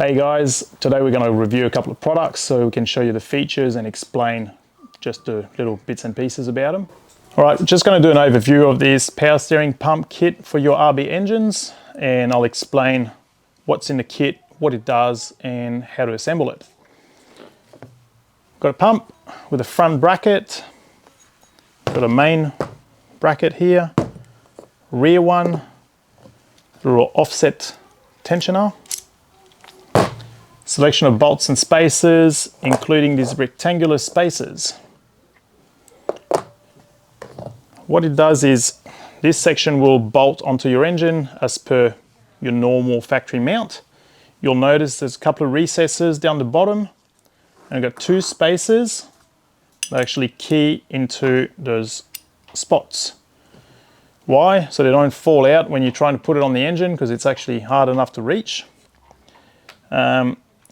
Hey guys, today we're going to review a couple of products so we can show you the features and explain just the little bits and pieces about them. Alright, just going to do an overview of this power steering pump kit for your RB engines, and I'll explain what's in the kit, what it does and how to assemble it. Got a pump with a front bracket, got a main bracket here, rear one, little offset tensioner, selection of bolts and spacers, including these rectangular spacers. What it does is this section will bolt onto your engine as per your normal factory mount. You'll notice there's a couple of recesses down the bottom, and I've got two spacers that actually key into those spots. Why? So they don't fall out when you're trying to put it on the engine, because it's actually hard enough to reach.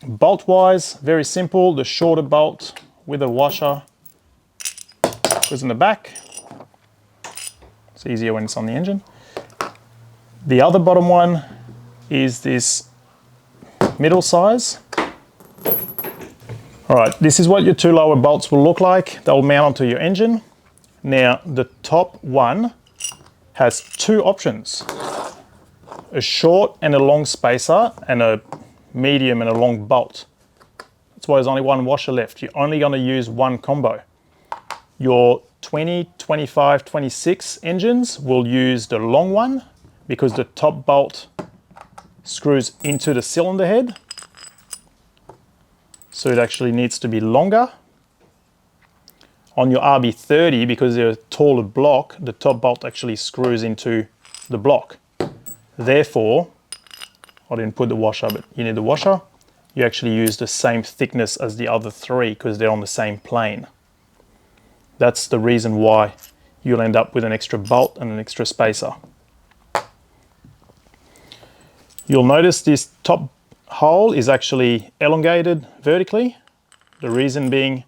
Bolt wise, very simple. The shorter bolt with a washer goes in the back. It's easier when it's on the engine. The other bottom one is this middle size. All right, this is what your two lower bolts will look like. They'll mount onto your engine. Now, the top one has two options: a short and a long spacer, and a medium and a long bolt. That's why there's only one washer left. You're only going to use one combo. Your 20, 25, 26 engines will use the long one because the top bolt screws into the cylinder head. So it actually needs to be longer. On your RB30, because they're a taller block, the top bolt actually screws into the block. Therefore, I didn't put the washer, but you need the washer. You actually use the same thickness as the other three because they're on the same plane. That's the reason why you'll end up with an extra bolt and an extra spacer. You'll notice this top hole is actually elongated vertically. The reason being,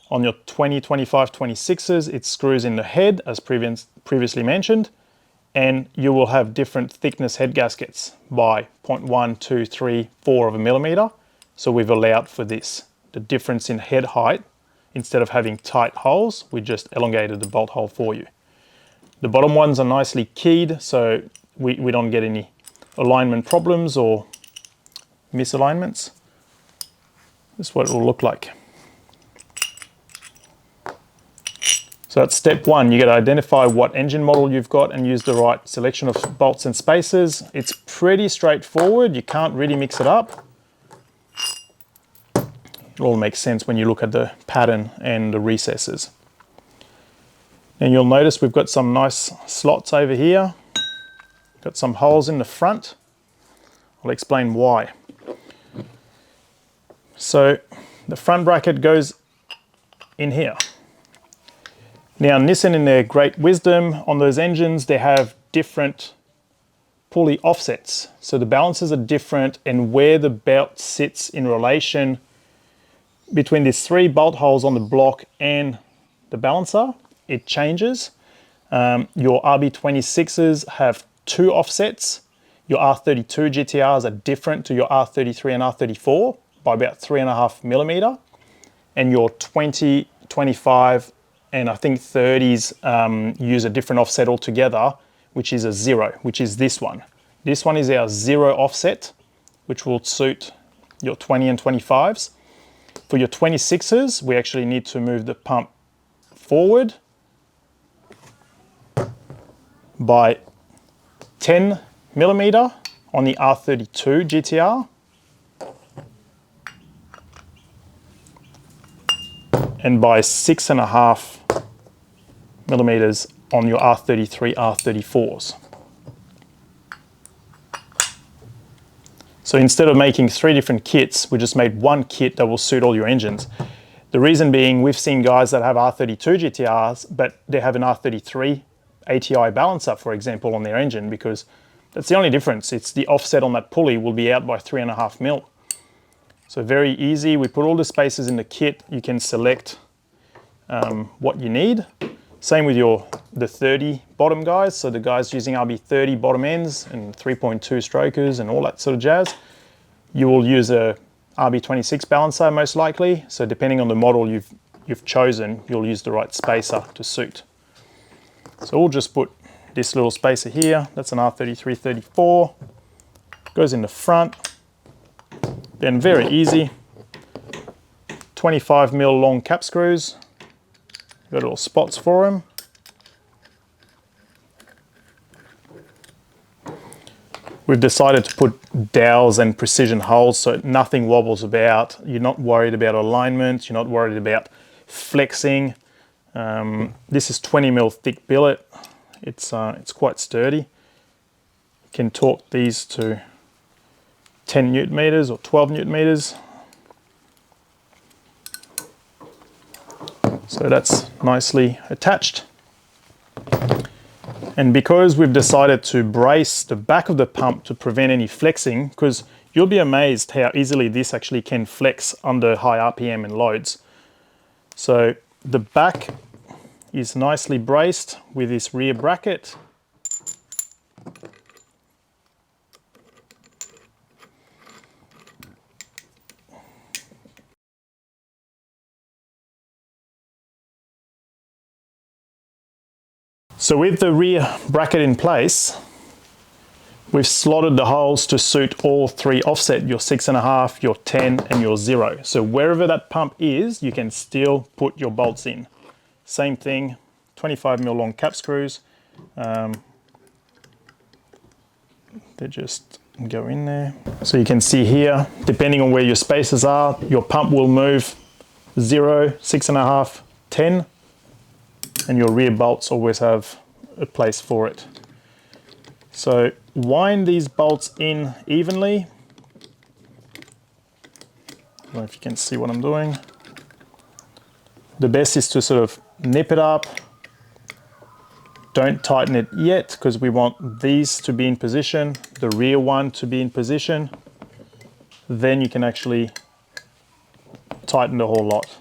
on your 20, 25, 26s, it screws in the head as previously mentioned, and you will have different thickness head gaskets by 0.1, 2, 3, 4 of a millimeter. So we've allowed for this. The difference in head height, instead of having tight holes, we just elongated the bolt hole for you. The bottom ones are nicely keyed, so we don't get any alignment problems or misalignments. This is what it will look like. So that's step one. You got to identify what engine model you've got and use the right selection of bolts and spacers. It's pretty straightforward. You can't really mix it up. It all makes sense when you look at the pattern and the recesses. And you'll notice we've got some nice slots over here. Got some holes in the front. I'll explain why. So the front bracket goes in here. Now, Nissan, in their great wisdom on those engines, they have different pulley offsets. So the balances are different, and where the belt sits in relation between these three bolt holes on the block and the balancer, it changes. Your RB26s have two offsets. Your R32 GTRs are different to your R33 and R34 by about 3.5 millimeter. And your 20, 25, and I think 30s use a different offset altogether, which is a 0, which is this one. This one is our 0 offset, which will suit your 20 and 25s. For your 26s, we actually need to move the pump forward by 10 millimeter on the R32 GTR, and by 6.5 millimeters on your R33, R34s. So instead of making three different kits, we just made one kit that will suit all your engines. The reason being, we've seen guys that have R32 GTRs, but they have an R33 ATI balancer, for example, on their engine, because that's the only difference. It's the offset on that pulley will be out by 3.5 mil. So very easy. We put all the spacers in the kit. You can select what you need. Same with the 30 bottom guys. So the guys using RB30 bottom ends and 3.2 strokers and all that sort of jazz. You will use a RB26 balancer most likely, so depending on the model you've chosen, you'll use the right spacer to suit. So we'll just put this little spacer here, that's an R33-34, goes in the front, then very easy, 25mm long cap screws, got little spots for them. We've decided to put dowels and precision holes so nothing wobbles about. You're not worried about alignment, you're not worried about flexing. This is 20mm thick billet. It's quite sturdy. You can torque these to 10 Newton meters or 12 Newton meters. So that's nicely attached. And because we've decided to brace the back of the pump to prevent any flexing, because you'll be amazed how easily this actually can flex under high RPM and loads. So the back is nicely braced with this rear bracket. So with the rear bracket in place, we've slotted the holes to suit all three offset, your 6.5, your 10 and your 0. So wherever that pump is, you can still put your bolts in. Same thing, 25mm long cap screws. They just go in there. So you can see here, depending on where your spacers are, your pump will move 0, 6.5, 10. And your rear bolts always have a place for it. So wind these bolts in evenly. I don't know if you can see what I'm doing. The best is to sort of nip it up. Don't tighten it yet because we want these to be in position, the rear one to be in position. Then you can actually tighten the whole lot.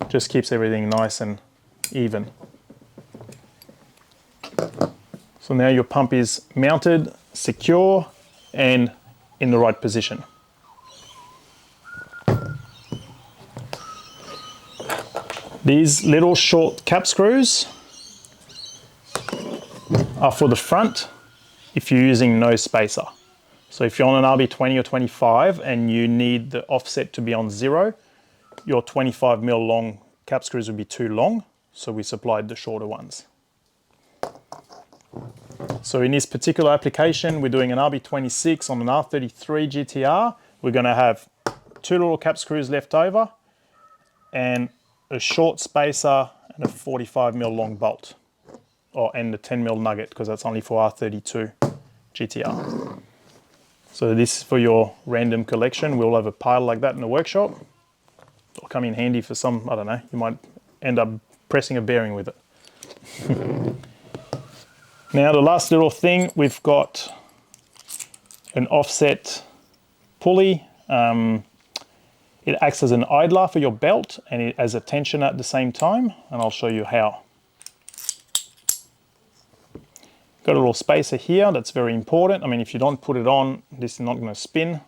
Just keeps everything nice and even. So now your pump is mounted, secure, and in the right position. These little short cap screws are for the front if you're using no spacer. So if you're on an RB20 or 25 and you need the offset to be on 0, your 25mm long cap screws would be too long. So we supplied the shorter ones. So in this particular application, we're doing an RB26 on an R33 GTR. We're going to have 2 little cap screws left over and a short spacer and a 45mm long bolt. And the 10mm nugget, because that's only for R32 GTR. So this is for your random collection. We'll have a pile like that in the workshop. It'll come in handy for some, I don't know, you might end up pressing a bearing with it. Now the last little thing, we've got an offset pulley. It acts as an idler for your belt and it as a tensioner at the same time, and I'll show you how. Got a little spacer here, that's very important. I mean, if you don't put it on, this is not going to spin.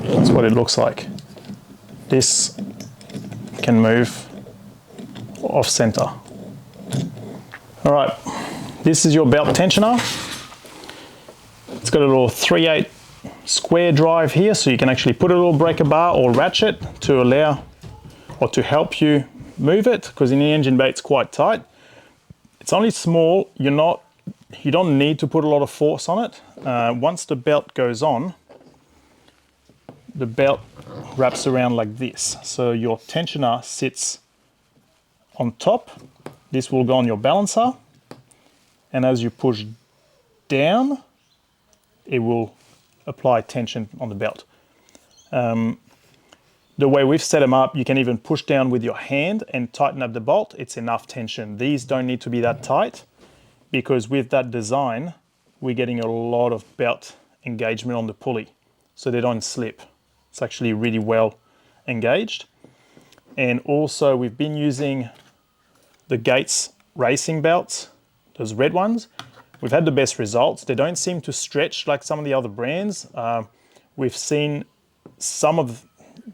That's what it looks like. This can move off center. All right, this is your belt tensioner. It's got a little 3/8 square drive here, so you can actually put a little breaker bar or ratchet to allow or to help you move it, because in the engine bay it's quite tight. It's only small, you don't need to put a lot of force on it. Once the belt goes on, the belt wraps around like this. So your tensioner sits on top. This will go on your balancer. And as you push down, it will apply tension on the belt. The way we've set them up, you can even push down with your hand and tighten up the bolt. It's enough tension. These don't need to be that tight, because with that design, we're getting a lot of belt engagement on the pulley. so they don't slip. It's actually really well engaged. And also we've been using the Gates racing belts, those red ones. We've had the best results. They don't seem to stretch like some of the other brands. We've seen some of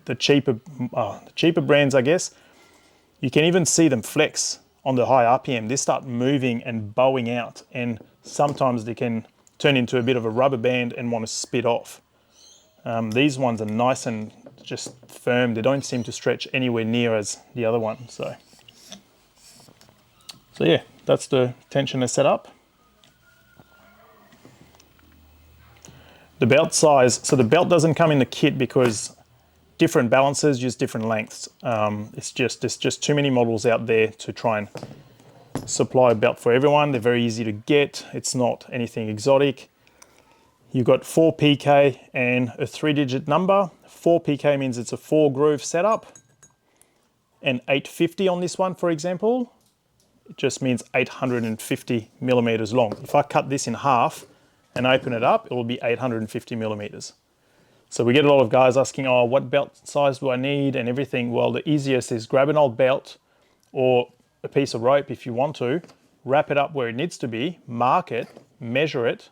the cheaper brands, I guess. You can even see them flex on the high RPM. They start moving and bowing out, and sometimes they can turn into a bit of a rubber band and want to spit off. These ones are nice and just firm. They don't seem to stretch anywhere near as the other one. So yeah, that's the tensioner setup. The belt size, so the belt doesn't come in the kit because different balances use different lengths. There's just too many models out there to try and supply a belt for everyone. They're very easy to get. It's not anything exotic. You've got 4 PK and a 3-digit number. 4 PK means it's a 4-groove setup, and 850 on this one, for example, it just means 850 millimeters long. If I cut this in half and open it up, it will be 850 millimeters. So we get a lot of guys asking, oh, what belt size do I need and everything? Well, the easiest is grab an old belt or a piece of rope if you want to, wrap it up where it needs to be, mark it, measure it,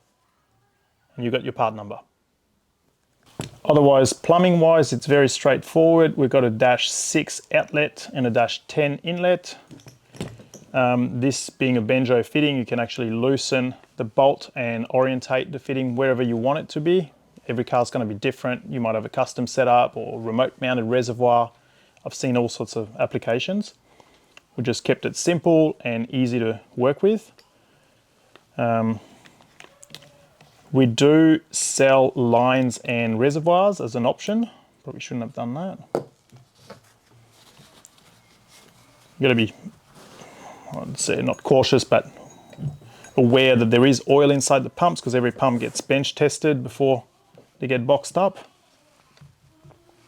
and you've got your part number. Otherwise, plumbing wise, it's very straightforward. We've got a -6 outlet and a -10 inlet. This being a Benjo fitting, you can actually loosen the bolt and orientate the fitting wherever you want it to be. Every car's going to be different. You might have a custom setup or remote mounted reservoir. I've seen all sorts of applications. We just kept it simple and easy to work with. We do sell lines and reservoirs as an option. Probably shouldn't have done that. You got to be, I'd say not cautious, but aware that there is oil inside the pumps, because every pump gets bench tested before they get boxed up.